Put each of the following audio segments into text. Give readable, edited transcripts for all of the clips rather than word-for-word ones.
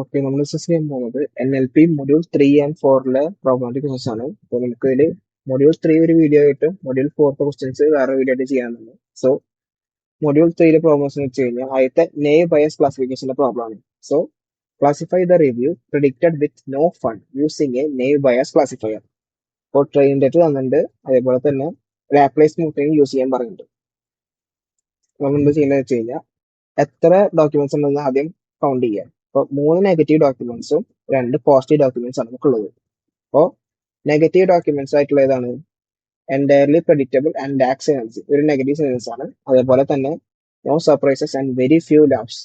Okay, നമ്മൾ discuss ചെയ്യാൻ പോകുന്നത് NLP module 3 and 4 problematic questions ആണ്. അപ്പോൾ നമുക്ക് ഇതിൽ മൊഡ്യൂൾ 3 ഒരു വീഡിയോ ആയിട്ടും മൊഡ്യൂൾ 4 ക്വസ്റ്റൻസ് വേറെ വീഡിയോ ആയിട്ട് ചെയ്യാനുണ്ട്. സോ മൊഡ്യൂൾ 3 പ്രോബ്ലംസ് എന്ന് വെച്ച് കഴിഞ്ഞാൽ ആദ്യത്തെ നെയ് ബയസ് ക്ലാസിഫിക്കേഷന്റെ പ്രോബ്ലം ആണ്. So classify the review predicted with no fun using a naive Bayes classifier. ഇപ്പോൾ ട്രെയിൻ ഡേറ്റ് തന്നിട്ടുണ്ട്, അതേപോലെ തന്നെ ലാപ്ലേസ് സ്മൂത്തിങ് യൂസ് ചെയ്യാൻ പറയുന്നുണ്ട്. നമ്മൾ എന്ത് ചെയ്യുന്നത് വെച്ച് കഴിഞ്ഞാൽ എത്ര ഡോക്യുമെന്റ്സ് ഉണ്ടെന്ന് ആദ്യം കൗണ്ട് ചെയ്യാം. അപ്പോൾ 3 നെഗറ്റീവ് ഡോക്യുമെന്റ്സും 2 പോസിറ്റീവ് ഡോക്യുമെന്റ്സ് ആണ് നമുക്കുള്ളത്. അപ്പോൾ നെഗറ്റീവ് ഡോക്യുമെന്റ്സ് ആയിട്ടുള്ള ഏതാണ്? Entirely predictable and lacks energy, ഒരു നെഗറ്റീവ് സെന്റൻസ് ആണ്. അതേപോലെ തന്നെ no surprises and very few laughs,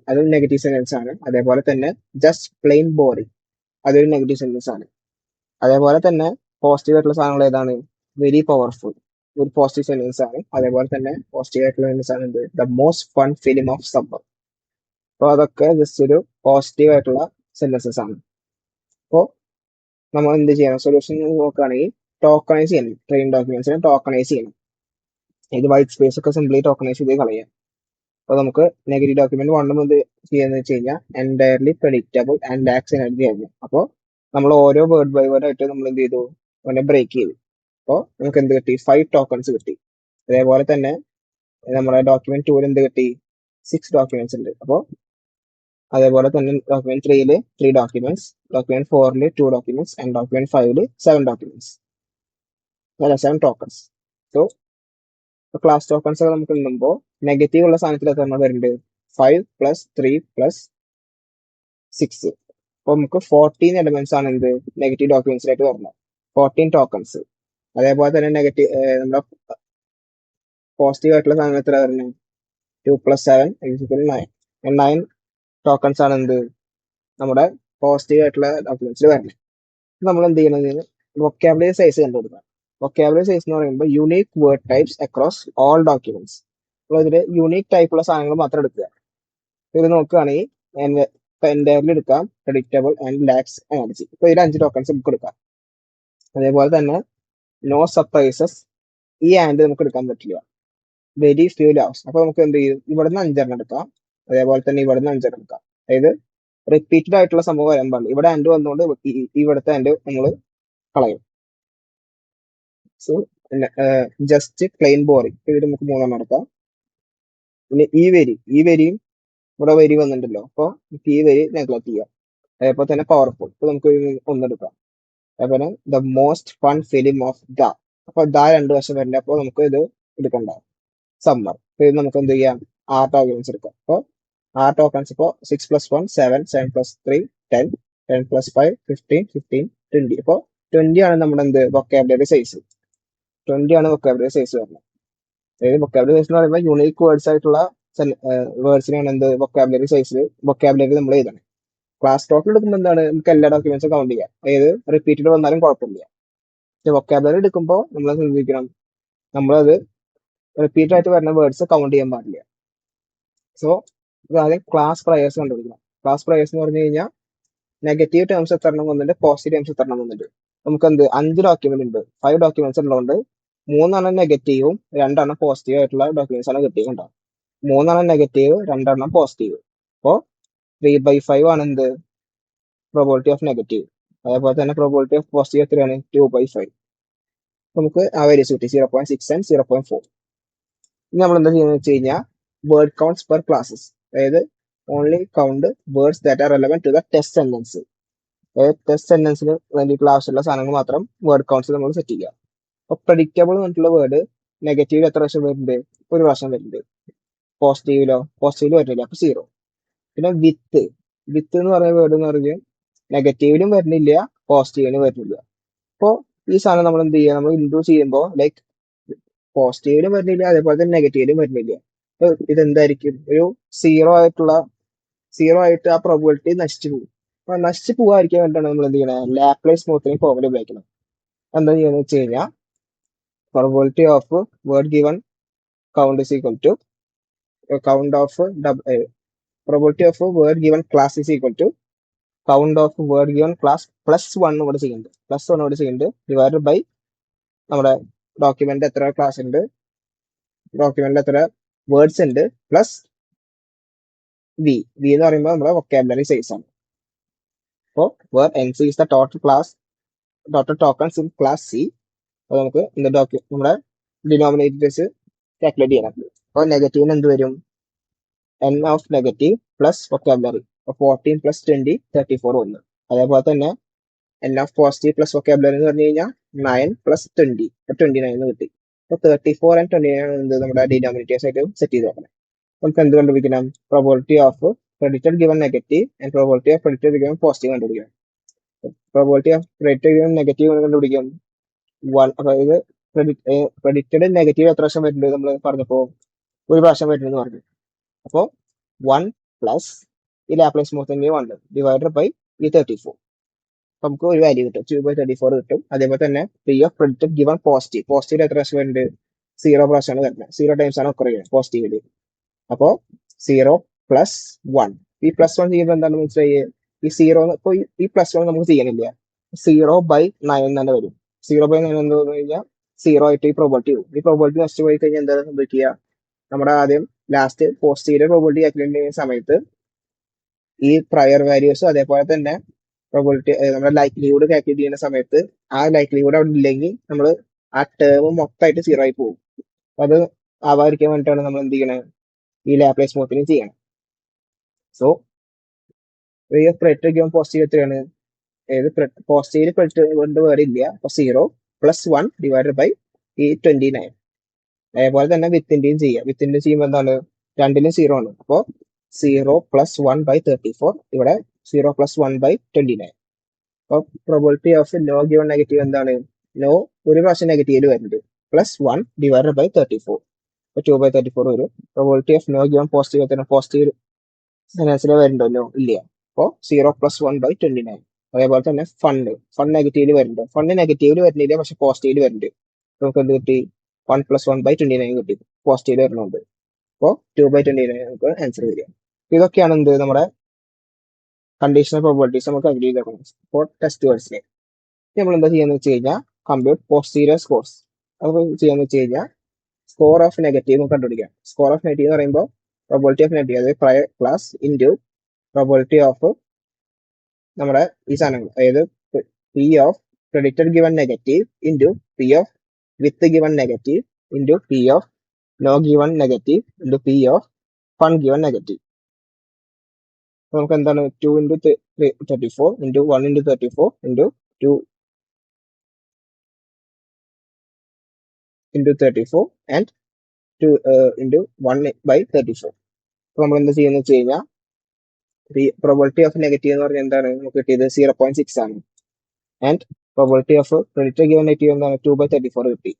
അതൊരു നെഗറ്റീവ് സെന്റൻസ് ആണ്. അതേപോലെ തന്നെ ജസ്റ്റ് പ്ലെയിൻ ബോറിംഗ്, അതൊരു നെഗറ്റീവ് സെന്റൻസ് ആണ്. അതേപോലെ തന്നെ പോസിറ്റീവ് ആയിട്ടുള്ള സാധനങ്ങൾ ഏതാണ്? വെരി പവർഫുൾ, ഒരു പോസിറ്റീവ് സെന്റൻസ് ആണ്. അതേപോലെ തന്നെ പോസിറ്റീവ് ആയിട്ടുള്ള സെന്റൻസ് ആണ് എന്ത്? The most fun film of summer. അപ്പോൾ അതൊക്കെ ജസ്റ്റ് ഒരു പോസിറ്റീവ് ആയിട്ടുള്ള സെന്റൻസസ് ആണ്. അപ്പോൾ നമ്മൾ എന്ത് ചെയ്യണം? സൊല്യൂഷൻ നോക്കുകയാണെങ്കിൽ ടോക്കണൈസ് ചെയ്യണം. ട്രെയിൻ ഡോക്യുമെന്റ്സിനെ ടോക്കണൈസ് ചെയ്യണം. ഇത് വൈറ്റ് സ്പേസ് ഒക്കെ സിംപ്ലി ടോക്കണൈസ് ചെയ്ത് കളയാം. അപ്പോൾ നമുക്ക് നെഗറ്റീവ് ഡോക്യുമെന്റ് വണ്ണും എന്ത് ചെയ്യാന്ന് വെച്ച് കഴിഞ്ഞാൽ entirely predictable and lacks energy ആയിരുന്നു. അപ്പോൾ നമ്മൾ ഓരോ വേർഡ് ബൈ വേർഡ് ആയിട്ട് നമ്മൾ എന്ത് ചെയ്തു? അവനെ ബ്രേക്ക് ചെയ്തു. അപ്പോൾ നമുക്ക് എന്ത് കിട്ടി? 5 ടോക്കൺസ് കിട്ടി. അതേപോലെ തന്നെ നമ്മുടെ ഡോക്യുമെന്റ് 2 എന്ത് കിട്ടി? 6 ഡോക്യുമെന്റ്സ് ഉണ്ട്. അപ്പോൾ അതേപോലെ തന്നെ document 3 3 documents, document 4 2 documents and document 5 7 documents, അല്ല 7 ടോക്കൺസ്. സോ ക്ലാസ് ടോക്കൺസ് ഒക്കെ നമുക്ക് എണ്ണുമ്പോൾ നെഗറ്റീവ് ഉള്ള സാധനത്തിൽ എത്ര എണ്ണം വരുന്നുണ്ട്? 5 + 3 + 6. അപ്പോൾ നമുക്ക് 14 എലമെന്റ്സ് ആണ് എന്ത് നെഗറ്റീവ് ഡോക്യുമെന്റ്സിലായിട്ട് വരുന്നത്, 14 ടോക്കൺസ്. അതേപോലെ തന്നെ നെഗറ്റീവ് നമ്മുടെ പോസിറ്റീവ് ആയിട്ടുള്ള സാധനം എത്ര വരുന്നത്? 2 + 7 = 9. 9 ടോക്കൺസ് ആണ് എന്ത് നമ്മുടെ പോസിറ്റീവ് ആയിട്ടുള്ള ഡോക്യുമെന്റ്സിൽ വരുന്നത്. നമ്മൾ എന്ത് ചെയ്യണത്? വൊക്കാബുലറി സൈസ് കണ്ടുപിടിക്കണം. വൊക്കാബുലറി സൈസ് എന്ന് പറയുമ്പോൾ unique word types across all documents. അപ്പോൾ ഇതിൽ യുണീക് ടൈപ്പുള്ള സാധനങ്ങൾ മാത്രം എടുക്കുക. ഇത് നോക്കുകയാണെങ്കിൽ എൻറ്റയർലി എടുക്കാം, പ്രെഡിക്റ്റബിൾ ആൻഡ് ലാക്സ് എനർജി. ഇപ്പോൾ ഇതിൽ 5 ടോക്കൺസ് നമുക്ക് എടുക്കാം. അതേപോലെ തന്നെ നോ സർപ്രൈസസ്, ഈ ആൻഡ് നമുക്ക് എടുക്കാൻ പറ്റില്ല. വെരി ഫ്യൂ ലാവ്സ്, അപ്പോൾ നമുക്ക് എന്ത് ചെയ്യും? ഇവിടുന്ന് 5 എടുക്കാം. അതേപോലെ തന്നെ ഇവിടുന്ന് 5 എടുക്കാം. അതായത് റിപ്പീറ്റഡ് ആയിട്ടുള്ള സംഭവം വരാൻ പാടില്ല. ഇവിടെ ആൻഡ് വന്നുകൊണ്ട് ഇവിടുത്തെ ആൻഡ് നമ്മൾ കളയും. സോ ജസ്റ്റ് പ്ലെയിൻ ബോറിംഗ്, ഇതിൽ നമുക്ക് 3 എടുക്കാം. പിന്നെ ഈ വരിയും ഇവിടെ വരി വന്നിട്ടുണ്ടല്ലോ, അപ്പോൾ നമുക്ക് ഈ വരി നെഗ്ലക്ട് ചെയ്യാം. അതേപോലെ തന്നെ പവർഫുൾ, ഇപ്പൊ നമുക്ക് 1 എടുക്കാം. അതേപോലെ the most fun film of the, അപ്പൊ ദ 2 വശം വരണ്ട, അപ്പോൾ നമുക്ക് ഇത് എടുക്കണ്ട. സമ്മർ, ഇത് നമുക്ക് എന്ത് ചെയ്യാം? 6 ടോക്കൺസ് എടുക്കാം. അപ്പോൾ 6 ടോക്കൺസ് ഇപ്പോൾ 6 + 1 7 7 + 3 10 10 + 5 15 15 20. അപ്പോൾ 20 ആണ് നമ്മുടെ എന്ത് വൊക്കാബുലറി സൈസ്. 20 ആണ് വൊക്കാബുലറി സൈസ് വരുന്നത്. അതായത് വൊക്കാബുലറി സൈസ് എന്ന് പറയുമ്പോൾ യൂണീക് വേർഡ്സ് ആയിട്ടുള്ള വേർഡ്സിനാണ് എന്ത് വൊക്കാബുലറി സൈസിൽ വൊക്കാബുലറി നമ്മൾ എഴുതണം. ക്ലാസ് ടോക്കിൽ എടുക്കുമ്പോൾ എന്താണ്? നമുക്ക് എല്ലാ ഡോക്യുമെന്റ്സും കൗണ്ട് ചെയ്യാം. അതായത് റിപ്പീറ്റഡ് വന്നാലും കുഴപ്പമില്ല. പക്ഷെ വൊക്കാബുലറി എടുക്കുമ്പോൾ നമ്മൾ ശ്രദ്ധിക്കണം, നമ്മളത് റിപ്പീറ്റ് ആയിട്ട് വരുന്ന വേർഡ്സ് കൗണ്ട് ചെയ്യാൻ പാടില്ല. സോ ആദ്യം ക്ലാസ് പ്രയേഴ്സ് കണ്ടുപിടിക്കണം. ക്ലാസ് പ്രയേഴ്സ് എന്ന് പറഞ്ഞു കഴിഞ്ഞാൽ നെഗറ്റീവ് ടേംസ് എത്ര എണ്ണം വന്നിട്ട് പോസിറ്റീവ് ടേംസ് എത്ര എണ്ണം വന്നിട്ട്. നമുക്ക് എന്ത് 5 ഡോക്യുമെന്റ് ഉണ്ട്, 5 ഡോക്യുമെന്റ്സ് ഉള്ളതുകൊണ്ട് 3 നെഗറ്റീവും 2 പോസിറ്റീവ് ആയിട്ടുള്ള ഡോക്യുമെന്റ്സ് ആണ് കിട്ടിയിട്ടുണ്ടാവും. 3 നെഗറ്റീവ് 2 പോസിറ്റീവ്. അപ്പോൾ 3/5 ആണ് എന്ത് പ്രോബിലിറ്റി ഓഫ് നെഗറ്റീവ്. അതേപോലെ തന്നെ പ്രോബിലിറ്റി ഓഫ് പോസിറ്റീവ് എത്രയാണ്? 2/5. നമുക്ക് ആ വാല്യൂസ് കിട്ടി, 0.6 ആൻഡ് 0.4. ഇനി നമ്മൾ എന്താ ചെയ്യുന്നത് വെച്ച് കഴിഞ്ഞാൽ വേർഡ് കൗണ്ട്സ് പെർ ക്ലാസ്സസ്, അതായത് only count words that are relevant to the test sentence. അതായത് ടെസ്റ്റ് സെന്റൻസിന് വേണ്ടിയിട്ടുള്ള ആവശ്യമുള്ള സാധനങ്ങൾ മാത്രം വേർഡ് കൗണ്ട്സ് നമ്മൾ സെറ്റ് ചെയ്യുക. അപ്പോൾ പ്രെഡിക്റ്റബിൾ എന്നിട്ടുള്ള വേർഡ് നെഗറ്റീവിൽ എത്ര പ്രാവശ്യം വരുന്നുണ്ട്? 1 പ്രാവശ്യം വരുന്നുണ്ട്. പോസിറ്റീവിൽ വരുന്നില്ല, അപ്പൊ 0. പിന്നെ വിത്ത് എന്ന് പറയുന്ന വേർഡ് എന്ന് പറഞ്ഞാൽ നെഗറ്റീവിലും വരുന്നില്ല, പോസിറ്റീവിലും വരുന്നില്ല. അപ്പോൾ ഈ സാധനം നമ്മൾ എന്ത് ചെയ്യുക? നമ്മൾ ഇൻക്ലൂഡ് ചെയ്യുമ്പോൾ ലൈക്ക് പോസിറ്റീവിലും വരുന്നില്ല, അതേപോലെ തന്നെ നെഗറ്റീവിലും വരുന്നില്ല. അപ്പൊ ഇതെന്തായിരിക്കും? ഒരു 0 ആയിട്ട് ആ പ്രോബിലിറ്റി നശിച്ചു പോകും. അപ്പൊ നശിച്ചു പോകാതിരിക്കാൻ വേണ്ടിയിട്ടാണ് നമ്മൾ എന്ത് ചെയ്യണത്? ലാപ്ലേസ് സ്മൂത്തിങ് ഫോർമുല ഉപയോഗിക്കണം. എന്താ ചെയ്യുന്നത് വെച്ച് കഴിഞ്ഞാൽ probability of word given count is equal to count of probability of word given class is equal to count of word given class +1 ഇവിടെ ചെയ്യുന്നുണ്ട് ഡിവൈഡഡ് ബൈ നമ്മുടെ ഡോക്യുമെന്റ് എത്ര ക്ലാസ് ഉണ്ട്, ഡോക്യുമെന്റിൽ എത്ര വേർഡ്സ് ഉണ്ട്, പ്ലസ് വി എന്ന് പറയുമ്പോൾ നമ്മുടെ വൊക്കാബുലറി സൈസ് ആണ്. അപ്പോൾ where N C is the total tokens in class C. അപ്പോൾ നമുക്ക് നമ്മുടെ ഡിനോമിനേറ്റേഴ്സ് കാൽക്കുലേറ്റ് ചെയ്യണം. അപ്പോൾ നെഗറ്റീവിന് എന്ത് വരും? N of negative plus vocabulary. അപ്പോൾ 14 പ്ലസ് 20 34 വന്നു. അതേപോലെ തന്നെ N of positive plus vocabulary എന്ന് പറഞ്ഞു കഴിഞ്ഞാൽ 9 പ്ലസ് 20 29 കിട്ടി. അപ്പോൾ 34 ആൻഡ് 29 എന്ത് നമ്മുടെ ഡിനോമിനേറ്റേഴ്സ് ആയിട്ട് സെറ്റ് ചെയ്ത് നോക്കണം. നമുക്ക് എന്ത് കണ്ടുപിടിക്കണം? Probability of predicted given negative and probability of predicted given positive കണ്ടുപിടിക്കണം. Probability of predicted given negative കണ്ടുപിടിക്കും 1. അതായത് predicted നെഗറ്റീവ് എത്ര പ്രാവശ്യം വരുന്നുണ്ട് നമ്മൾ പറഞ്ഞപ്പോൾ ഒരു പ്രാവശ്യം വരുന്നുണ്ടെന്ന് പറഞ്ഞു. അപ്പോൾ 1 പ്ലസ് ഈ ലാപ്ലേസ് സ്മൂത്തിന്റെ 1 ഡിവൈഡഡ് ബൈ ഈ 34. നമുക്ക് ഒരു വാല്യൂ കിട്ടും, 2/34 കിട്ടും. അതേപോലെ തന്നെ P of predicted given positive എത്ര പ്രാവശ്യം വരുന്നുണ്ട്? 0 പ്രാവശ്യമാണ് വരുന്നത്. 0 ടൈംസ് ആണ് ഒക്കെ പോസിറ്റീവില്. അപ്പോ 0 പ്ലസ് 1. ഈ പ്ലസ് 1 ചെയ്യുമ്പോൾ എന്താണ് മനസ്സിലായി? ഈ 0 ഇപ്പോൾ ഈ പ്ലസ് 1 നമുക്ക് ചെയ്യണില്ല. 0/9 തന്നെ വരും. 0/9 എന്ന് പറഞ്ഞു കഴിഞ്ഞാൽ 0 ആയിട്ട് ഈ പ്രോബിലിറ്റി പോകും. ഈ പ്രോബിലിറ്റി നഷ്ടം പോയി കഴിഞ്ഞാൽ എന്താ സംഭവിക്കുക? നമ്മുടെ ആദ്യം ലാസ്റ്റ് പോസിറ്റീവ് പ്രോബിലിറ്റി കാൽക്കുലേറ്റ് ചെയ്യുന്ന സമയത്ത് ഈ പ്രയർ വാല്യൂസ് അതേപോലെ തന്നെ പ്രോബിലിറ്റി നമ്മുടെ ലൈക്ലിഹുഡ് കാൽക്കുലേറ്റ് ചെയ്യുന്ന സമയത്ത് ആ ലൈക്ലിഹുഡ് അവിടെ ഇല്ലെങ്കിൽ നമ്മൾ ആ ടേം മൊത്തമായിട്ട് 0 ആയി പോകും. അത് ആവാതിരിക്കാൻ വേണ്ടിയിട്ടാണ് നമ്മൾ എന്ത് ചെയ്യണത്? ഈ ലാപ്ലേസ് സ്മൂത്തിങ് ചെയ്യണം. So way of predicted given positive എത്രയാണ്? ഏത് പോസിറ്റീവ് കൊണ്ട് വേറെ ഇല്ല. അപ്പൊ 0 പ്ലസ് 1 ഡിവൈഡഡ് ബൈ ഈ 29. അതേപോലെ തന്നെ വിത്തിന്റെയും ചെയ്യാം. വിത്തിന്റെ ചെയ്യുമ്പോൾ എന്താണ്? രണ്ടിലും 0 ആണ്. അപ്പോൾ 0 പ്ലസ് 1/34. ഇവിടെ 0 പ്ലസ് 1/29. അപ്പോൾ probability of no given negative എന്താണ്? നോ ഒരു പ്രാവശ്യം നെഗറ്റീവിൽ വരുന്നുണ്ട്. Plus 1 divided by 34. അപ്പോൾ 2/34 വരും. Probability of no given positive എത്ര? പോസിറ്റീവ് സെൻസിലെ വരുന്നുണ്ടോ? നോ ഇല്ല. അപ്പോൾ 0 പ്ലസ് 1/29. അതേപോലെ തന്നെ ഫണ്ട് നെഗറ്റീവിൽ വരുന്നുണ്ട്. ഫണ്ട് നെഗറ്റീവിൽ വരുന്നില്ല, പക്ഷെ പോസിറ്റീവിൽ വരുന്നുണ്ട്. നമുക്ക് എന്ത് കിട്ടി? 1 പ്ലസ് 1/29 കിട്ടി. പോസിറ്റീവിൽ വരുന്നുണ്ട്. അപ്പോൾ 2/29 നമുക്ക് ആൻസർ വരിക. ഇതൊക്കെയാണ് എന്ത് നമ്മുടെ കണ്ടീഷണൽ പ്രോബിലിറ്റീസ് നമുക്ക് അഗ്രി ചെയ്തേക്കണം ഫോർ ടെസ്റ്റ് വേർഡ്സിനെ. നമ്മൾ എന്താ ചെയ്യാന്ന് വെച്ച് കഴിഞ്ഞാൽ കമ്പ്യൂട്ട് പോസ്റ്റീരിയർ സ്കോർസ്. അത് ചെയ്യാന്ന് വെച്ച് കഴിഞ്ഞാൽ സ്കോർ ഓഫ് നെഗറ്റീവ് നമുക്ക് കണ്ടുപിടിക്കാം. സ്കോർ ഓഫ് നെഗറ്റീവ് എന്ന് പറയുമ്പോൾ പ്രോബിലിറ്റി ഓഫ് നെഗറ്റീവ് അതായത് prior class into probability of നമ്മുടെ ഈ സാധനങ്ങൾ, അതായത് P of predicted given negative into P of with given negative into P of no given negative into P of fun given negative. നമുക്ക് എന്താണ്? 2 into 34 into 1 into 34 into 2 into 34 and 2 into 1/34. അപ്പോൾ നമ്മൾ എന്താ ചെയ്യുന്നത് വെച്ച് കഴിഞ്ഞാൽ പ്രോബിലിറ്റി ഓഫ് നെഗറ്റീവ് എന്ന് പറഞ്ഞാൽ എന്താണ്? നമുക്ക് കിട്ടിയത് 0.6 ആണ്. And probability of predicted given negative എന്താണ്? 2/34 കിട്ടി.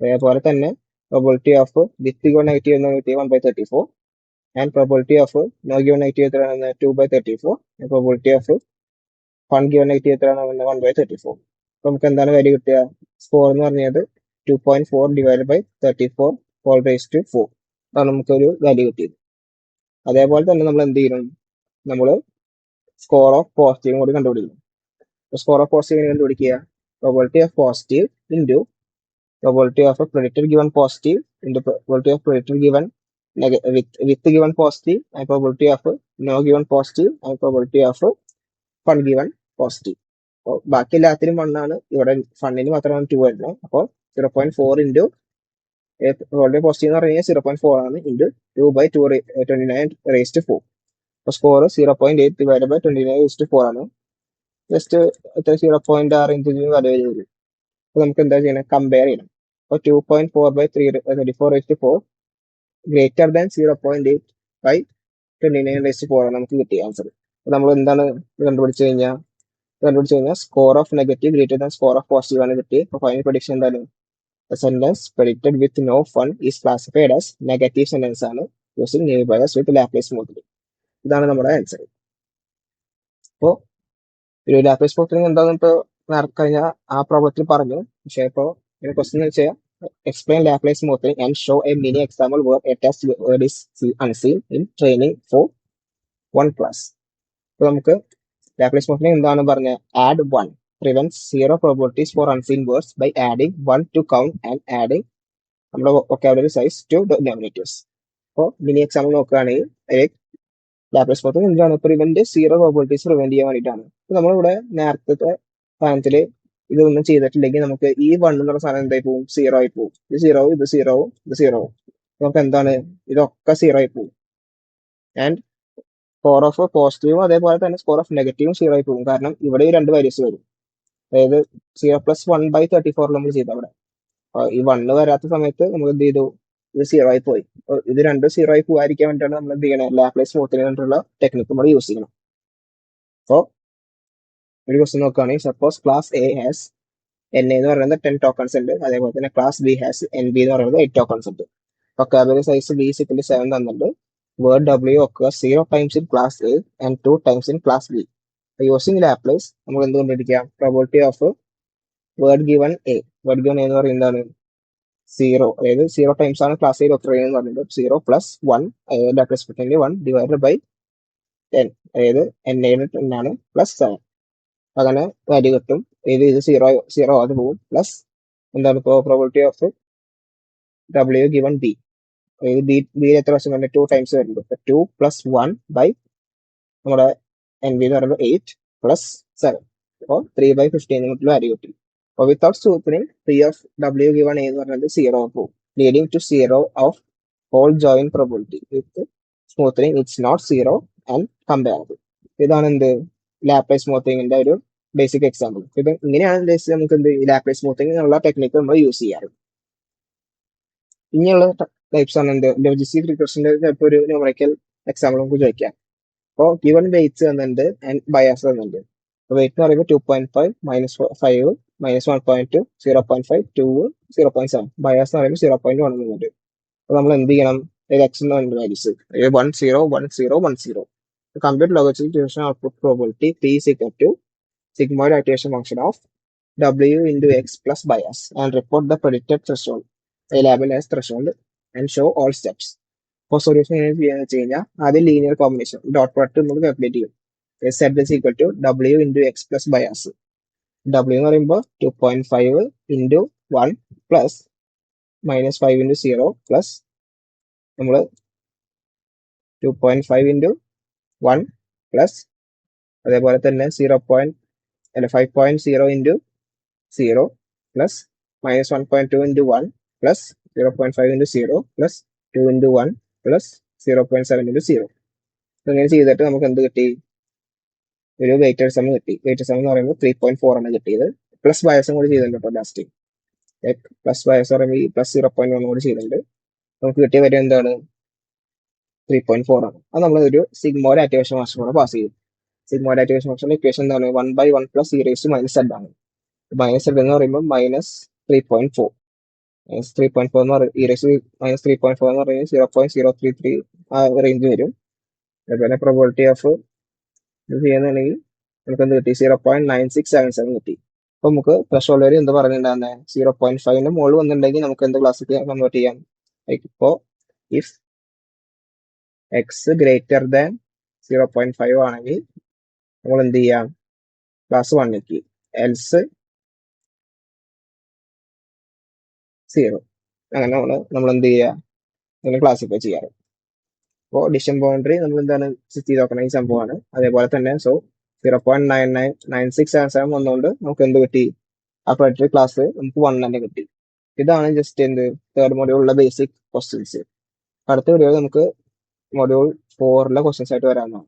അതേപോലെ തന്നെ probability of with given negative എന്ന് കിട്ടിയത് 1/34. And probability of no given negative എത്രയാണ്? 2/34. Probability of fun given negative എത്രയാണ്? 1/34. അപ്പോൾ നമുക്ക് എന്താണ് വാല്യൂ കിട്ടുക? സ്കോർ എന്ന് പറഞ്ഞത് 2.4 divide by 34 whole raise to 4 അതാണ് നമുക്കൊരു വാല്യൂ കിട്ടിയത്. അതേപോലെ തന്നെ നമ്മൾ എന്ത് ചെയ്യണം? നമ്മൾ സ്കോർ ഓഫ് പോസിറ്റീവ് കൂടി കണ്ടുപിടിക്കണം. സ്കോർ ഓഫ് പോസിറ്റീവ് കണ്ടുപിടിക്കുക probability of positive into probability of predicted given positive into probability of predicted given with given positive and probability of no given positive and probability of fun given positive. അപ്പോൾ ബാക്കി എല്ലാത്തിനും 1 ആണ്. ഇവിടെ ഫണ്ടിന് മാത്രമാണ് 2 വരുന്നത്. അപ്പോൾ 0.4 into probability positive എന്ന് പറഞ്ഞു കഴിഞ്ഞാൽ 0.4 ആണ് ഇൻറ്റു 2/29 റേസ് ടു 4. അപ്പോൾ score 0.8 divide by 29 raise to 4 ആണ്. ജസ്റ്റ് 0.6 വില വരും. അപ്പോൾ നമുക്ക് എന്താ ചെയ്യണം? കമ്പയർ ചെയ്യണം. അപ്പോൾ 2.4/34 raise to 4 greater than 0.8/29 raise to 4 ആണ് നമുക്ക് കിട്ടിയ ആൻസർ. നമ്മൾ എന്താണ് കണ്ടുപിടിച്ചു കഴിഞ്ഞാൽ score of negative greater than score of positive ആണ് കിട്ടിയത്. അപ്പോൾ ഫൈനൽ പ്രഡിക്ഷൻ എന്താണ്? Sentence predicted with no fun is classified as negative sentence ആണ് using naive Bayes with Laplace smoothing. ഇതാണ് നമ്മുടെ ആൻസർ. അപ്പോൾ ഒരു ലാപ്ലേസ് സ്മൂത്തിങ് എന്താണെന്ന് ഇപ്പോൾ കഴിഞ്ഞ ആ പ്രോബ്ലത്തിൽ പറഞ്ഞു. പക്ഷേ ഇപ്പോൾ ക്വസ്റ്റ്യൻ എന്ന് വെച്ചാൽ explain Laplace smoothing and show a mini example where a test word is unseen in training for 1 class. അപ്പോൾ നമുക്ക് Laplace smoothing എന്താണ് പറഞ്ഞത്? add 1 prevents 0 probabilities for unseen words by adding 1 to count and adding നമ്മുടെ vocabulary size to the denominators. അപ്പോൾ mini example നോക്കുകയാണെങ്കിൽ Laplace model എന്താണ്? Prevent zero probabilities prevent ചെയ്യാൻ വേണ്ടിയിട്ടാണ്. അപ്പൊ നമ്മളിവിടെ നേരത്തെ സാധനത്തില് ഇതൊന്നും ചെയ്തിട്ടില്ലെങ്കിൽ നമുക്ക് ഈ വൺ എന്ന് പറഞ്ഞ സാധനം എന്തായി പോകും? സീറോ ആയി പോകും. ഇത് സീറോ, ഇത് സീറോ, ഇത് സീറോ. നമുക്ക് എന്താണ്? ഇതൊക്കെ സീറോ ആയി പോകും. ആൻഡ് സ്കോർ ഓഫ് പോസിറ്റീവും അതേപോലെ തന്നെ സ്കോർ ഓഫ് നെഗറ്റീവും സീറോ ആയി പോകും. കാരണം ഇവിടെ ഈ രണ്ട് വാല്യൂസ് വരും. അതായത് 0+1/34 നമ്മൾ ചെയ്ത അവിടെ. ഈ വണ്ണ് വരാത്ത സമയത്ത് നമ്മൾ എന്ത് ചെയ്തു? ഇത് സീറോ ആയി പോയി. ഇത് രണ്ടും സീറോ ആയി പോകാതിരിക്കാൻ വേണ്ടിയിട്ടാണ് നമ്മൾ എന്ത് ചെയ്യണത്? ലാപ്ലേസ് സ്മൂത്തിങ് കണ്ടുള്ള ടെക്നിക്ക് നമ്മൾ യൂസ് ചെയ്യണം. അപ്പോൾ ഒരു ക്വസ്റ്റ്യൻ നോക്കുകയാണെങ്കിൽ suppose class A has N എന്ന് പറയുന്നത് 10 ടോക്കൺസ് ഉണ്ട്. അതേപോലെ തന്നെ class B has N B എന്ന് പറയുന്നത് 8 ടോക്കൺസ് ഉണ്ട്. വൊക്കാബുലറി സൈസ് ബി = 7 തന്നിട്ടുണ്ട്. Word W occurs 0 times in class A and 2 times in class B. Using Laplace നമ്മൾ എന്ത് കണ്ടുപിടിക്കാം? Probability of word given A. Word given എന്ന് പറയുന്നതാണ് 0. അതായത് 0 ടൈംസ് ആണ് ക്ലാസ് എയിൽ ഒക്കർ എന്ന് പറയുന്നത്. 0 + 1 ലാപ്ലേസ് 1 ഡിവൈഡഡ് ബൈ 10. അതായത് n 10 ആണ് +7. അങ്ങനെ വാല്യൂ കിട്ടും. ഇത് സീറോ അത് പോകും. പ്ലസ് എന്താണ് ഇപ്പോൾ probability of W given B. അതായത് ബി എത്ര പ്രാവശ്യം തന്നെ 2 ടൈംസ് വരുന്നുണ്ട്. 2 + 1 ബൈ നമ്മുടെ എൻ ബി എന്ന് പറയുമ്പോൾ 8 + 7. അപ്പോൾ 3/15 കൊണ്ട് വാല്യൂ കിട്ടി. അപ്പോൾ വിത്തൗട്ട് സൂപ്പറിങ് P of W given A എന്ന് പറയുന്നത് 0 പോകും, leading to 0 of whole joint probability. With smoothening it's not 0 and comparable. ഇതാണ് എന്ത്? ലാപ്ലേസ് സ്മൂത്തിങ്ങിന്റെ ഒരു ബേസിക് എക്സാമ്പിൾ. ഇത് ഇങ്ങനെയാണ് നമുക്ക് എന്ത് ലാപ്ലേസ് സ്മൂത്തിങ് എന്നുള്ള ടെക്നിക്ക് നമ്മൾ യൂസ് ചെയ്യാറ്. ഇനിയുള്ള ടൈപ്സ് ആണ് എന്ത്? ലോജിസ്റ്റിക് റിഗ്രഷന്റെ ചിലപ്പോൾ ഒരു ന്യൂമറിക്കൽ എക്സാമ്പിൾ നമുക്ക് ചോദിക്കാം. അപ്പോൾ ഗിവൺ വെയിറ്റ്സ് തന്നിട്ടുണ്ട് ആൻഡ് ബയാസ് തന്നിട്ടുണ്ട്. വെയിറ്റ് എന്ന് പറയുമ്പോൾ 2.5 -5 -1.2 0.5 2 0.7. ബയാസ് എന്ന് പറയുമ്പോൾ 0.1 എന്നുണ്ട്. അപ്പോൾ നമ്മൾ എന്ത് ചെയ്യണം? എക്സ് എന്ന് പറയുന്ന values 1 0 1 0 1 0. Computer logistic regression output probability P = sigmoid activation function of W into X plus bias and report the predicted threshold. Label as threshold and show all steps. അപ്പോൾ സൊല്യൂഷൻ എങ്ങനെ ചെയ്യാന്ന് വെച്ച് കഴിഞ്ഞാൽ ആദ്യം ലീനിയർ കോമ്പിനേഷൻ ഡോട്ട് പ്രോഡക്റ്റ് നമുക്ക് calculate ചെയ്യും. Z = W into X plus bias. W എന്ന് പറയുമ്പോൾ 2.5 into 1 plus -5 into 0 plus നമ്മൾ 2.5 into 1 plus അതേപോലെ തന്നെ 5.0 into 0 plus -1.2 into 1 plus 0.5 into 0 plus 2 into 1 plus 0.7 into 0. ഇങ്ങനെ ചെയ്തിട്ട് നമുക്ക് എന്ത് കിട്ടി? ഒരു വെയിറ്റഡ് സം കിട്ടി. വെയിറ്റഡ് സം എന്ന് പറയുമ്പോൾ 3.4 ആണ് കിട്ടിയത്. പ്ലസ് ബയസും കൂടി ചെയ്തിട്ടുണ്ട് കേട്ടോ ലാസ്റ്റ്. പ്ലസ് ബയസ് പറയുമ്പോൾ ഈ +0.1 കൂടി ചെയ്തിട്ടുണ്ട്. നമുക്ക് കിട്ടിയ വരെ എന്താണ്? 3.4 ആണ്. അത് നമ്മൾ ഒരു സിഗ്മോയ്ഡ് ആക്ടിവേഷൻ ഫംഗ്ഷൻ കൂടെ പാസ് ചെയ്യും. സിഗ്മോയ്ഡ് ആക്ടിവേഷൻ ഫംഗ്ഷന്റെ ഇക്വേഷൻ എന്താണ്? 1/1 + e⁻z ആണ്. -z എന്ന് പറയുമ്പോൾ -3.4. -3.4 എന്ന് പറയുന്നത് -3.4 എന്ന് പറയുന്നത് 0.033 ആ റേഞ്ച് വരും. അതുപോലെ പ്രോബിലിറ്റി ഓഫ് ഇത് ചെയ്യുന്നുണ്ടെങ്കിൽ നമുക്ക് എന്ത് കിട്ടി? 0.9677 കിട്ടി. അപ്പൊ നമുക്ക് ത്രെഷോൾഡ് വരെ എന്ത് പറഞ്ഞിട്ടുണ്ടാകുന്നത്? 0.5ന്റെ മുകളിൽ വന്നിട്ടുണ്ടെങ്കിൽ നമുക്ക് എന്ത് ക്ലാസ്സിക്ക് കൺവേർട്ട് ചെയ്യാം? ഇപ്പോ ഇഫ് എക്സ് ഗ്രേറ്റർ ദാൻ 0.5 ആണെങ്കിൽ നമ്മൾ എന്ത് ചെയ്യാം? ക്ലാസ് 1ലേക്ക്. എൽസ് 0. അങ്ങനെ നമ്മൾ എന്ത് ചെയ്യുക? അങ്ങനെ ക്ലാസിഫൈ ചെയ്യാറ്. അപ്പോൾ ഡിഷൻ ബൗണ്ടറി നമ്മൾ എന്താണ് സെറ്റ് ചെയ്ത് നോക്കണം? ഈ സംഭവമാണ്. അതേപോലെ തന്നെ 0.999677 വന്നുകൊണ്ട് നമുക്ക് എന്ത് കിട്ടി? ആ പ്രെഡിക്റ്റഡ് ക്ലാസ് നമുക്ക് 1 തന്നെ കിട്ടി. ഇതാണ് ജസ്റ്റ് എന്ത് തേർഡ് മൊഡ്യൂളിലെ ബേസിക് ക്വസ്റ്റ്യൻസ്. അടുത്ത വീഡിയോയിൽ നമുക്ക് മൊഡ്യൂൾ 4ലെ ക്വസ്റ്റ്യൻസ് ആയിട്ട് വരാവുന്നതാണ്.